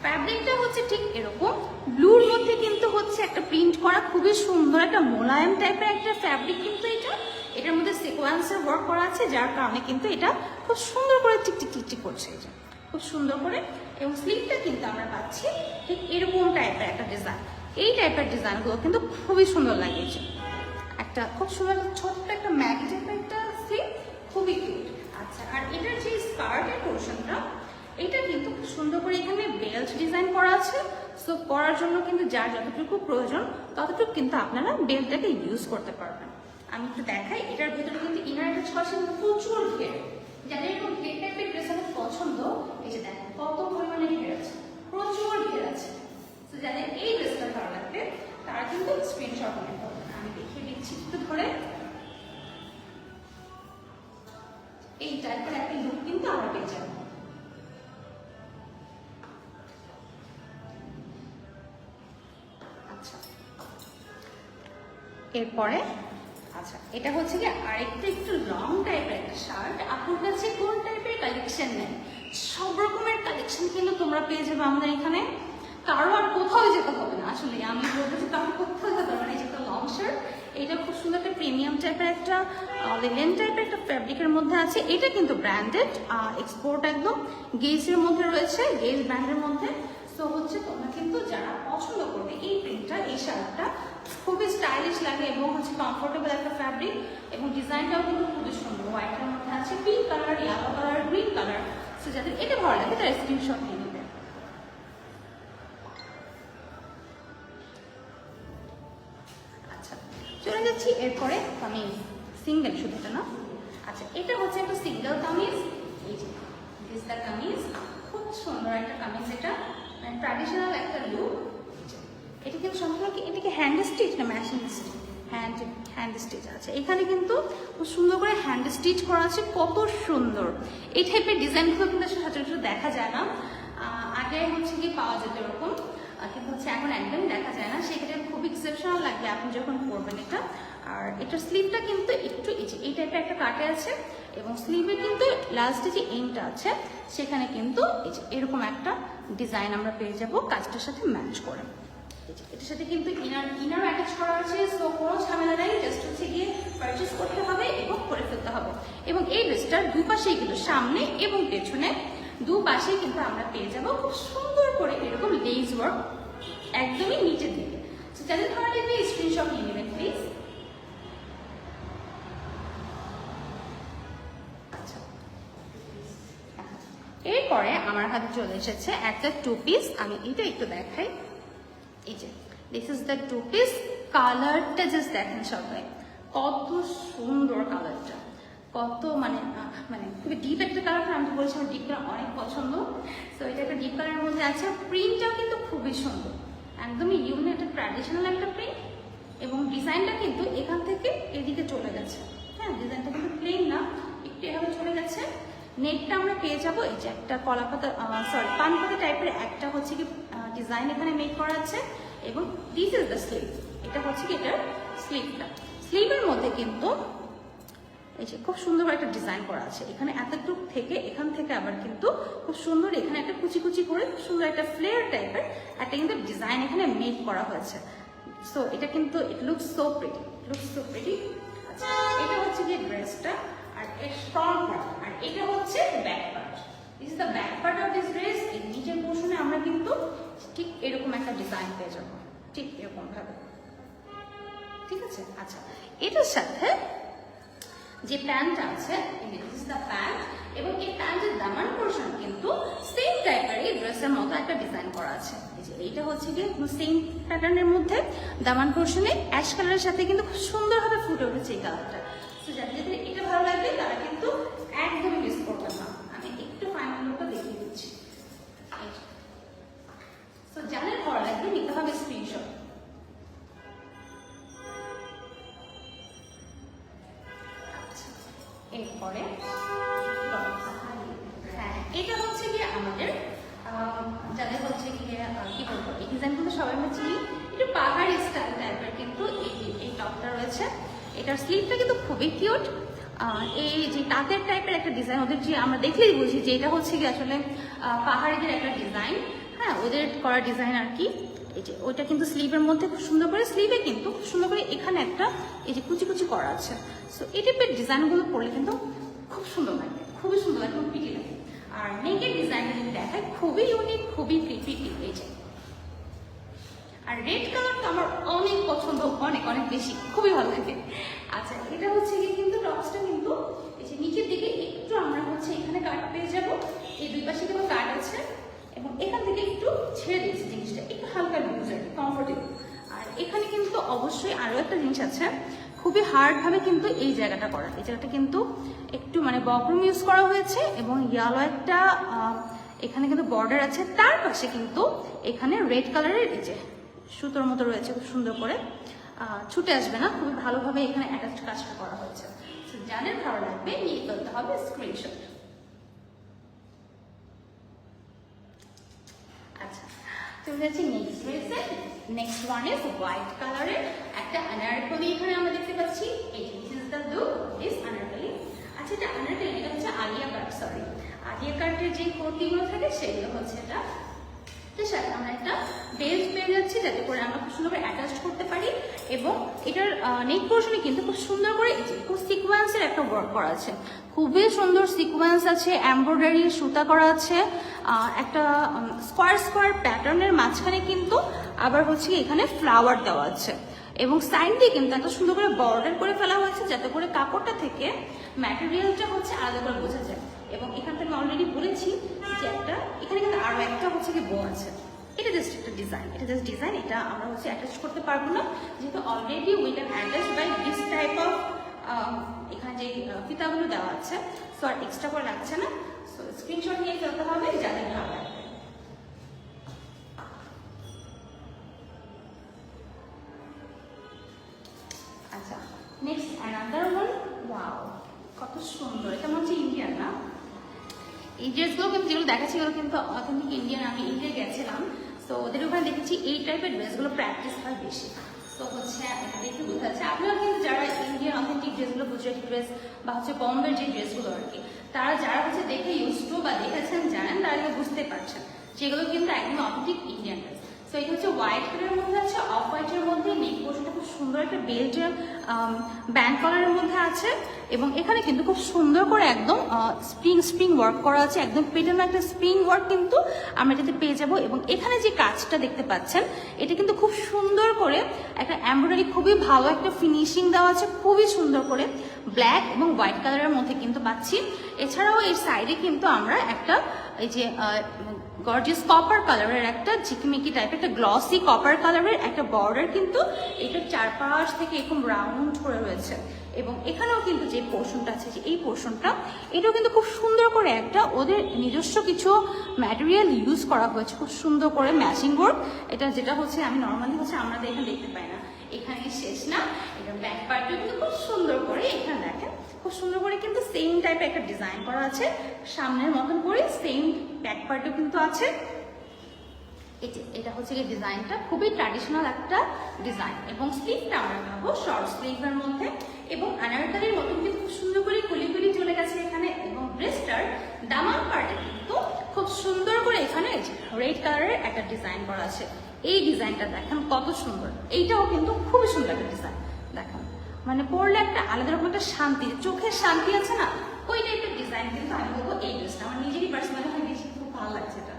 ফ্যাব্রিকটা হচ্ছে ঠিক এরকম ব্লুর মধ্যে কিন্তু হচ্ছে একটা প্রিন্ট করা খুবই সুন্দর একটা মোলায়েম টাইপের একটা ফ্যাব্রিক, কিন্তু এটার মধ্যে সিকোয়েন্সের ওয়ার্ক করা আছে, যার কারণে কিন্তু এটা খুব সুন্দর করে টিকটিক টিকটিক করছে, এটা খুব সুন্দর করে। এবং স্লিভটা কিন্তু আমরা পাচ্ছি ঠিক এরকম টাইপের একটা ডিজাইন, এই টাইপের ডিজাইনগুলো কিন্তু খুবই সুন্দর লাগিয়েছে, একটা খুব সুন্দর ছোট্ট একটা ম্যাগি টাইপের একটা স্লিভ, খুবই কিউট। আচ্ছা, আর এটার যে স্কার্টের পোর্শনটা এটা কিন্তু খুব সুন্দর করে এখানে বেল্ট ডিজাইন করা আছে। সো পরার জন্য কিন্তু যার যতটুকু প্রয়োজন ততটুকু কিন্তু আপনারা বেল্টটাকে ইউজ করতে পারবেন। আমি একটু দেখাই, এটার ভিতরে কিন্তু ইনার একটা ছয় প্রচুর ঘের, যাদের এরকম ঘের টাইপের ড্রেস আমার পছন্দ, এই যে দেখেন কত পরিমাণে ঘের আছে, প্রচুর ঘের আছে। তো যাদের এই ড্রেসটা ভালো লাগবে তারা কিন্তু স্ক্রিনশট নিতে পারবেন। আমি দেখিয়ে দিচ্ছি একটু ধরে, এই টাইপের একটা লুক কিন্তু আমরা পেয়ে যাবো। এরপরে আচ্ছা এটা হচ্ছে কি আরেকটা একটু লং টাইপের একটা শার্ট। আপনার কাছে কোন টাইপের কালেকশন নেই, সব রকমের কালেকশন কিন্তু তোমরা পেয়ে যাবে আমাদের এখানে। কারো আর কোথাও যেতে হবে না, আসলে আমি বলবো যে কারো কোথাও যেতে হবে না। এই যে একটা লং শার্ট, এটা খুব সুন্দর একটা প্রিমিয়াম টাইপের একটা লিনেন টাইপের একটা ফ্যাব্রিকের মধ্যে আছে। এটা কিন্তু ব্র্যান্ডেড, এক্সপোর্ট একদম গেজের মধ্যে রয়েছে, গেজ ব্র্যান্ডের মধ্যে। সো হচ্ছে তোমরা কিন্তু যারা পছন্দ করবে এই প্রিন্টটা, এই শার্টটা খুবই স্টাইলিশ লাগে এবং হচ্ছে কমফোর্টেবল একটা ফ্যাব্রিক এবং ডিজাইনটাও কিন্তু খুবই সুন্দর। হোয়াইটের মধ্যে আছে pink colour, yellow colour, green colour. So যাদের এটা ভালো লাগে তারা স্ক্রিনশট নিয়ে নেবে। আচ্ছা চলে যাচ্ছি এরপরে কামিজ, সিঙ্গেল শুধু এটা না। আচ্ছা এটা হচ্ছে একটা সিঙ্গেল কামিজ, এই যে দিস দ্য কামিজ, খুব সুন্দর একটা কামিজ। এটা ট্র্যাডিশনাল একটা লুক। এটা কিন্তু সম্পূর্ণ কি, এটা কি হ্যান্ড স্টিচ না মেশিন স্টিচ? হ্যান্ড স্টিচ আছে। এখানে কিন্তু খুব সুন্দর করে হ্যান্ড স্টিচ করা আছে, কত সুন্দর। এই টাইপের ডিজাইনগুলো কিন্তু সচরাচর দেখা যায় না। আগে হচ্ছে কি পাওয়া যেত এরকম, কিন্তু হচ্ছে এখন একদমই দেখা যায় না। সেক্ষেত্রে খুব এক্সেপশনাল লাগবে আপনি যখন পরবেন এটা। আর এটার স্লিভটা কিন্তু একটু এই টাইপের একটা কাটে আছে এবং স্লিভে কিন্তু লাস্টে যে এন্ডটা আছে সেখানে কিন্তু এই যে এরকম একটা ডিজাইন আমরা পেয়ে যাব কাজটার সাথে ম্যাচ করে। এটার সাথে কিন্তু ইনার অ্যাটাচ করা আছে। সো কোনো ঝামেলা নাই, জাস্ট হচ্ছে গিয়ে পারচেস করতে হবে এবং করে ফেলতে হবে। এবং এই ড্রেসটার দুপাশেই কিন্তু সামনে এবং পেছনে দুপাশেই কিন্তু আমরা পেয়ে যাব খুব সুন্দর করে এরকম লেস ওয়ার্ক একদমই নিচের দিকে। সো যাদের ভালো লাগবে স্ক্রিনশট নিয়ে নেবেন প্লিজ। আচ্ছা এরপরে আমার হাতে চলে এসেছে একটা টু পিস, আমি এটা একটু দেখাই। এই যে this is the two piece. কালারটা জাস্ট দেখেন সবাই, কত সুন্দর কালারটা, কত মানে খুবই ডিপ একটা কালার। আমি তো বলছি আমার ডিপ কালার অনেক পছন্দ। সো এটা একটা ডিপ কালারের মধ্যে আছে। প্রিন্টটাও কিন্তু খুবই সুন্দর, একদমই ইউনিক একটা ট্র্যাডিশনাল একটা প্রিন্ট এবং ডিজাইনটা কিন্তু এখান থেকে এদিকে চলে গেছে। হ্যাঁ ডিজাইনটা কিন্তু প্লেন না, একটু এভাবে চলে গেছে। নেটটা আমরা পেয়ে যাবো এই যে একটা কলা পাতা পান পাতা টাইপের একটা হচ্ছে কি ডিজাইন এখানে মেক করা আছে এবং দিস ইজ দ্য স্লিভ। এটা হচ্ছে কি এটার স্লিভটা। স্লিভের মধ্যে কিন্তু এই যে খুব সুন্দর একটা ডিজাইন করা আছে। এখানে এতটুক থেকে এখান থেকে আবার কিন্তু খুব সুন্দর এখানে একটা কুচি কুচি করে খুব সুন্দর একটা ফ্লেয়ার টাইপের একটা কিন্তু ডিজাইন এখানে মেক করা হয়েছে। সো এটা কিন্তু ইট লুকস সো প্রিটি, আচ্ছা এটা হচ্ছে যে ড্রেসটা আর এর ফ্রন্ট পার্ট, আর এটা হচ্ছে back part. This is the back part of this dress. এর নিচের পোর্শনে আমরা কিন্তু ঠিক এরকম একটা ডিজাইন পেয়ে যাবো, ঠিক এরকম ভাবে। ঠিক আছে, আচ্ছা এটার সাথে যে প্যান্ট আছে, দিস ইজ দ্য প্যান্ট এবং এই প্যান্টের দামান পোর্শন কিন্তু সেম টাইপের এই ড্রেসের মতো একটা ডিজাইন করা আছে। এই যে এইটা হচ্ছে গিয়ে সেম প্যাটার্নের মধ্যে দামান পোর্শনে অ্যাশ কালারের সাথে কিন্তু খুব সুন্দরভাবে ফুটে উঠেছে এই কালারটা। সো যাদের এটা ভালো লাগবে তারা কিন্তু একদমই মিস করবেন না। আমি একটু ফাইনাল লুকটা দেখিয়ে দিচ্ছি। সো যাদের ভালো লাগবে নিতে হবে স্ক্রিনশট। এরপরে হ্যাঁ এটা হচ্ছে গিয়ে আমাদের যাদের হচ্ছে গিয়ে কি বলবো, এই ডিজাইনগুলো সবাই আমরা চিনি, একটু পাহাড়ি স্টাইল টাইপের কিন্তু এই টপটা রয়েছে। এটার স্লিভটা কিন্তু খুবই কিউট। এই যে তাঁতের টাইপের একটা ডিজাইন, ওদের যে আমরা দেখলেই বুঝি যে এটা হচ্ছে গিয়ে আসলে পাহাড়িদের একটা ডিজাইন। হ্যাঁ ওদের করা ডিজাইন আর কি। এই যে ওইটা কিন্তু স্লিভের মধ্যে খুব সুন্দর করে, স্লিভে কিন্তু খুব সুন্দর করে এখানে একটা এই যে কুচি কুচি করা আছে। সো এই টাইপের ডিজাইনগুলো পরলে কিন্তু খুব সুন্দর লাগে, খুবই সুন্দর লাগে, খুব প্রিটি লাগে। আর নেকের ডিজাইনটা যদি দেখায় খুবই ইউনিক, খুবই প্রিটি এই যে। আর রেড কালারটা আমার অনেক পছন্দ, অনেক অনেক বেশি, খুবই ভালো লাগে। আচ্ছা এটা হচ্ছে কি কিন্তু টপসটা কিন্তু এই যে নিচের দিকে একটু আমরা হচ্ছে এখানে কাট পেয়ে যাব। এই দুই পাশে কিন্তু কাট আছে এবং এখান থেকে একটু ছেড়ে দিয়েছি জিনিসটা, একটু হালকা লুজ আর কমফোর্টেবল। আর এখানে কিন্তু অবশ্যই আরো একটা জিনিস আছে, খুবই হার্ড ভাবে কিন্তু এই জায়গাটা করা। এই জায়গাটা কিন্তু একটু মানে বক্রম ইউজ করা হয়েছে এবং ইয়েলো একটা এখানে কিন্তু বর্ডার আছে। তার পাশে কিন্তু এখানে রেড কালারের এই যে সুতোর মতো রয়েছে, খুব সুন্দর করে ছুটে আসবে না, খুবই ভালোভাবে এখানে অ্যাটাচ কাজটা করা হয়েছে। যাদের ভালো লাগবে নিয়ে ফেলতে হবে স্ক্রিনশট। আচ্ছা চলে যাচ্ছি নেক্সট ড্রেসে। নেক্সট ওয়ান ইজ হোয়াইট কালারের একটা আনারকলি এখানে আমরা দেখতে পাচ্ছি। এই this is the look, is Anarkali. আচ্ছা, এটা আনারকলি, এটা হচ্ছে আলিয়া কাট, সরি আলিয়া কাটের যে কুর্তিগুলো থাকে সেগুলো হচ্ছে এটা। এর সাথে আমরা একটা বেল্ট পেয়ে যাচ্ছি যাতে করে আমরা খুব সুন্দর করে অ্যাটাচ করতে পারি। এবং এটার নেক পোর্শনে কিন্তু খুব সুন্দর করে খুব সিকোয়েন্সের একটা ওয়ার্ক করা আছে, খুবই সুন্দর সিকোয়েন্স আছে, এমব্রয়ডারি সুতা করা আছে, একটা স্কোয়ার স্কোয়ার প্যাটার্নের মাঝখানে কিন্তু আবার হচ্ছে এখানে ফ্লাওয়ার দেওয়া আছে। এবং সাইড দিয়ে কিন্তু এত সুন্দর করে বর্ডার করে ফেলা হয়েছে যাতে করে কাপড়টা থেকে ম্যাটেরিয়ালটা হচ্ছে আলাদা করে বোঝা যায়। এবং এখান থেকে অলরেডি বলেছি যে একটা এখানে কিন্তু আরো একটা হচ্ছে কি বো আছে। এটা জাস্ট একটা ডিজাইন, এটা জাস্ট ডিজাইন, এটা আমরা হচ্ছে অ্যাটাচ করতে পারবো না যেহেতু already we can attach by this type of এখানে যে ফিতাগুলো দেওয়া আছে। সো আর এক্সট্রা করে লাগছে না। সো স্ক্রিনশট নিয়ে ফেলতে হবে যাদের ভালো লাগবে। আচ্ছা, নেক্সট অ্যানাদার ওয়ান। ওয়াও, কত সুন্দর, এটা মনে হচ্ছে ইন্ডিয়ান না? এই ড্রেসগুলো কিন্তু যেগুলো দেখাচ্ছি এগুলো কিন্তু অথেন্টিক ইন্ডিয়ান। আমি ইন্ডিয়া গেছিলাম, তো ওদের ওখানে দেখেছি এই টাইপের ড্রেসগুলো প্র্যাকটিস হয় বেশি। তো হচ্ছে এটা দেখে বোঝা যাচ্ছে। আপনারা কিন্তু যারা ইন্ডিয়ান অথেন্টিক ড্রেসগুলো, গুজরাটি ড্রেস বা হচ্ছে বম্বের যে ড্রেসগুলো আর কি, তারা যারা হচ্ছে দেখে ইউজ টু বা দেখেছেন জানেন, তারা বুঝতে পারছেন যেগুলো কিন্তু একদম অথেন্টিক ইন্ডিয়ান ড্রেস। সো এটা হচ্ছে হোয়াইট কালারের মধ্যে আছে, অফ হোয়াইটের মধ্যে নেক পোর্শনটা খুব সুন্দর একটা বেল্টের ব্যান্ড কালারের মধ্যে আছে। এবং এখানে কিন্তু খুব সুন্দর করে একদম স্প্রিং ওয়ার্ক করা আছে, একদম পেটানো একটা স্প্রিং ওয়ার্ক কিন্তু আমরা এটাতে পেয়ে যাবো। এবং এখানে যে কাজটা দেখতে পাচ্ছেন এটা কিন্তু খুব সুন্দর করে একটা এমব্রয়ডারি, খুবই ভালো একটা ফিনিশিং দেওয়া আছে, খুবই সুন্দর করে ব্ল্যাক এবং হোয়াইট কালারের মধ্যে কিন্তু পাচ্ছি। এছাড়াও এই সাইডে কিন্তু আমরা একটা এই যে গর্জিয়াস কপার কালারের একটা ঝিকিমিকি টাইপের একটা গ্লসি কপার কালারের একটা বর্ডার কিন্তু এটা চারপাশ থেকে এরকম রাউন্ড করে রয়েছে। এবং এখানেও কিন্তু যে পোর্শনটা আছে, যে এই পোর্শনটা, এটাও কিন্তু খুব সুন্দর করে একটা ওদের নিজস্ব কিছু ম্যাটেরিয়াল ইউজ করা হয়েছে, খুব সুন্দর করে ম্যাচিং ওয়ার্ক। এটা যেটা হচ্ছে আমি নর্মালি হচ্ছে আমরা এখানে দেখতে পাই না, এখানে শেষ না। এটা ব্যাক পার্টটা কিন্তু খুব সুন্দর করে এখানে দেখেন, খুব সুন্দর করে কিন্তু সেম টাইপের একটা ডিজাইন করা আছে, সামনের মতন করে সেম ব্যাক পার্টও কিন্তু আছে। এটা হচ্ছে এই ডিজাইনটা খুবই ট্র্যাডিশনাল একটা ডিজাইন। এবং স্লিভটা আমরা পাবো শর্ট স্লিভের মধ্যে এবং আনারকলির মতন কিন্তু খুব সুন্দর করে খুলি খুলি চলে গেছে এখানে। এবং ড্রেসটার দামান পার্টে কিন্তু খুব সুন্দর করে এখানে রেড কালারের একটা ডিজাইন করা আছে। এই ডিজাইনটা দেখেন কত সুন্দর, এইটাও কিন্তু খুবই সুন্দর একটা ডিজাইন। দেখেন মানে পরলে একটা আলাদা রকম একটা শান্তি, চোখের শান্তি আছে না, ওই টাইপের ডিজাইন কিন্তু আমি বলবো এই ড্রেসটা আমার নিজেরই পার্সোনালি হয় বেশি খুব ভালো লাগছে। এটা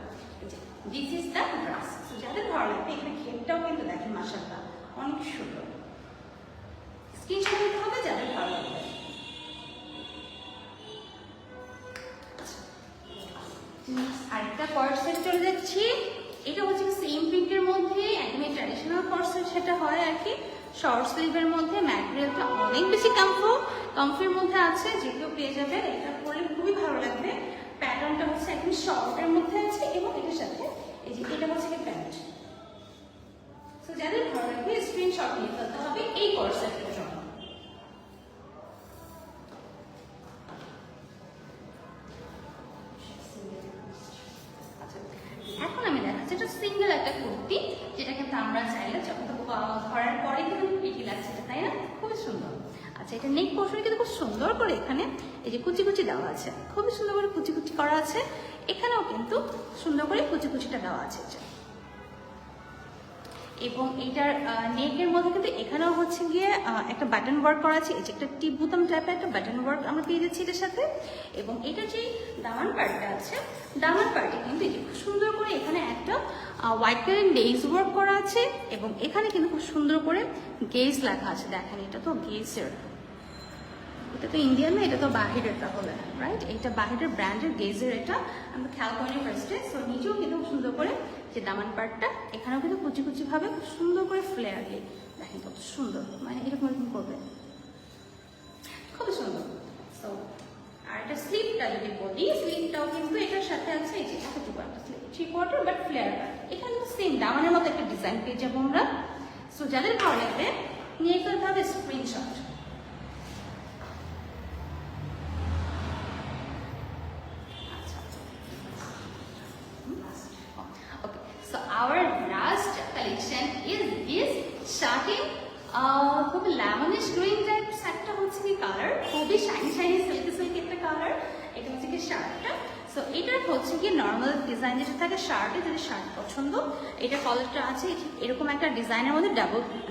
দিস ইজ দ্য ড্রেস। যাদের ভালো লাগবে এখানে ঘেরটাও কিন্তু দেখেন মাশাআল্লাহ অনেক সুন্দর। স্ক্রিনশট নিতে হবে যাদের ভালো লাগবে। আরেকটা কর্সেট চলে যাচ্ছি। এটা হচ্ছে সেম প্রিন্টের মধ্যে একদমই ট্র্যাডিশনাল কর্সেট সেটা হয় আর কি, শর্ট স্লিভের মধ্যে। ম্যাটেরিয়ালটা অনেক বেশি কমফির মধ্যে আছে, যেগুলো পেয়ে যাবে। এটা পরলে খুবই ভালো লাগবে। প্যাটার্নটা হচ্ছে একদম শর্টের মধ্যে আছে এবং এটার সাথে এই যে এটা হচ্ছে কি প্যান্ট। সো যাদের ভালো লাগবে স্ক্রিনশট নিয়ে ফেলতে হবে এই কর্সেটের জন্য। আচ্ছা, এখন আমি দেখাচ্ছি এটা সিঙ্গেল একটা কুর্তি, যেটা কিন্তু আমরা চাইলে যখন ধরার পরে কিন্তু পিটি লাগছে, তাই না? খুবই সুন্দর। আচ্ছা, এটা নেক পোর্শন কিন্তু খুব সুন্দর করে এখানে এই যে কুচি কুচি দেওয়া আছে, খুবই সুন্দর করে কুচি কুচি করা আছে। এখানেও কিন্তু সুন্দর করে কুচি কুচিটা দেওয়া আছে। এবং এটার নেকের মধ্যে কিন্তু এখানেও হচ্ছে গিয়ে একটা বাটন ওয়ার্ক করা আছে, এই যে একটা টিপ বুতাম টাইপের একটা বাটন ওয়ার্ক আমরা পেয়ে যাচ্ছি এটার সাথে। এবং এটা যে দামান পার্টটা আছে, দামান পার্টে কিন্তু এই যে খুব সুন্দর করে এখানে একটা হোয়াইট কালারের লেস ওয়ার্ক করা আছে। এবং এখানে কিন্তু খুব সুন্দর করে গেজ লেখা আছে। দেখেন এটা তো গেজের, এটা তো ইন্ডিয়ান না, এটা তো বাহিরের, তাহলে রাইট, এটা বাহিরের ব্র্যান্ডের গেজের। এটা আমরা খেয়াল করিনি ফার্স্টে। সো নিচেও কিন্তু খুব সুন্দর করে যে দামান পার্টটা, এখানেও কিন্তু কুচি কুচি ভাবে খুব সুন্দর করে ফ্লেয়ারলি দেখেন কত সুন্দর, মানে এরকম এরকম করবে, খুবই সুন্দর। সো আর এটা স্লিভটা যদি বলি, স্লিভটাও কিন্তু এটার সাথে আছে এই যে এতটুকু একটা স্লিভ, 3/4 বাট ফ্লেয়ার কাট। এখানে সেম দামানের মতো একটা ডিজাইন পেয়ে যাবো আমরা। সো যাদের ভালো লাগবে নিয়ে ফেলতে হবে স্ক্রিনশট। Our শার্টে খুবই লেমনিশ গ্রিন টাইপ একটা হচ্ছে কি কালার, খুবই শাইনি শাইনি সিল্কি সিল্কি একটা কালার। এটা হচ্ছে কি শার্টটা। সো এটার হচ্ছে কি নর্মাল ডিজাইন যেটা থাকে শার্টে, যদি শার্ট পছন্দ এটা কলারটা আছে এরকম একটা ডিজাইনের মধ্যে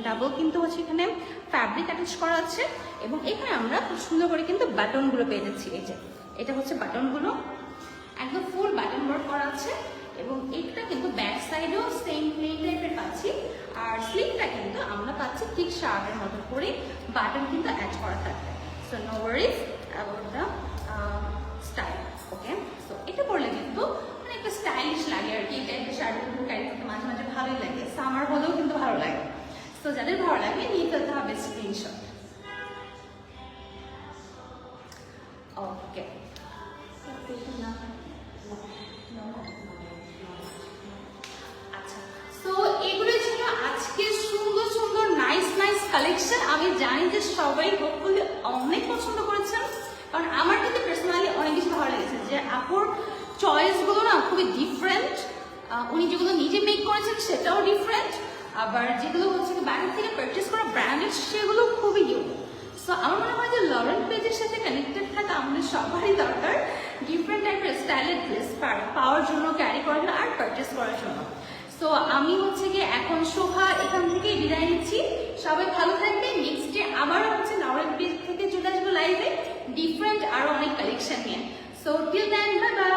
ডাবল কিন্তু হচ্ছে এখানে ফ্যাব্রিক অ্যাটাচ করা আছে। এবং এখানে আমরা খুব সুন্দর করে কিন্তু বাটনগুলো পেয়ে যাচ্ছি। এই যে এটা হচ্ছে বাটনগুলো, একদম ফুল বাটন ওয়ার্ক করা আছে। এবং এটা কিন্তু ব্যাক সাইডেও সেম প্লেন টাইপের পাচ্ছি। আর স্লিপটা কিন্তু আমরা পাচ্ছি ঠিক শার্টের মতো করে বাটন কিন্তু অ্যাড করা থাকবে। So no worries about the style. Okay, so এটা পরলে কিন্তু মানে একটা স্টাইলিশ লাগে আর কি। এই টাইপের শার্টগুলো ক্যারি করতে মাঝে মাঝে ভালোই লাগে, সামার হলেও কিন্তু ভালো লাগে। সো যাদের ভালো লাগে নিয়ে ফেলতে হবে স্ক্রিনশট। ওকে, আচ্ছা, সো এগুলো ছিল আজকে সুন্দর সুন্দর নাইস নাইস কালেকশন। আমি জানি যে সবাই হোপফুলি অনেক পছন্দ করেছেন, কারণ আমার কিন্তু পার্সোনালি অনেক বেশি ভালো লেগেছে যে আপুর চয়েসগুলো না খুবই ডিফারেন্ট। উনি যেগুলো নিজে মেক করেছেন সেটাও ডিফারেন্ট, আবার যেগুলো হচ্ছে বাইরে থেকে পারচেস করা ব্র্যান্ডেড সেগুলো খুবই ইউনিক। সো আমার মনে হয় যে লরেন পেজের সাথে কানেক্টেড থাকা আমাদের সবারই দরকার ডিফারেন্ট টাইপের স্টাইলের ড্রেস পাওয়ার জন্য, ক্যারি করার জন্য আর পারচেস করার জন্য। সো আমি হচ্ছে গিয়ে এখন শোভা এখান থেকে বিদায় নিচ্ছি। সবাই ভালো থাকবে। নেক্সট ডে আবারও হচ্ছে লরেন পেজ থেকে চলে আসবো লাইভে ডিফারেন্ট আরো অনেক কালেকশন নিয়ে। So till then bye by.